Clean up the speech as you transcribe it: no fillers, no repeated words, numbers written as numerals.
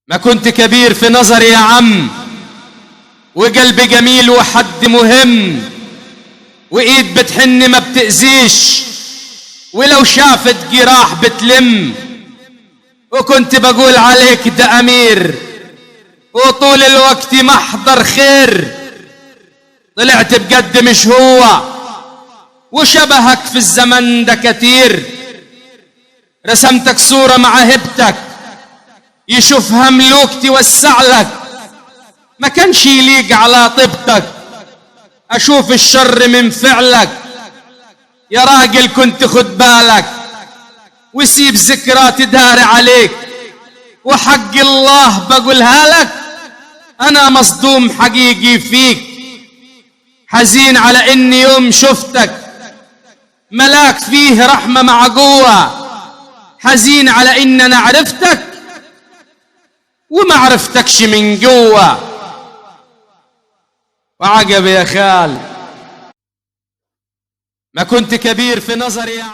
ما كنت كبير في نظري يا عم، وقلبي جميل وحد مهم، وإيد بتحن ما بتأذيش، ولو شافت جراح بتلم. وكنت بقول عليك ده أمير، وطول الوقت محضر خير. طلعت بجد مش هو، وشبهك في الزمن ده كتير. رسمتك صورة مع هبتك، يشوفها ملوك توسع لك. ما كانش يليق على طيبتك أشوف الشر من فعلك. يا راجل كنت خد بالك، وسيب ذكرى تداري عليك. وحق الله بقولها لك، أنا مصدوم حقيقي فيك. حزين على إني يوم شفتك ملاك فيه رحمة مع قوة. حزين على إن أنا عرفتك وما عرفتكش من جوه. وعجب يا خال، ما كنت كبير في نظري يا عم.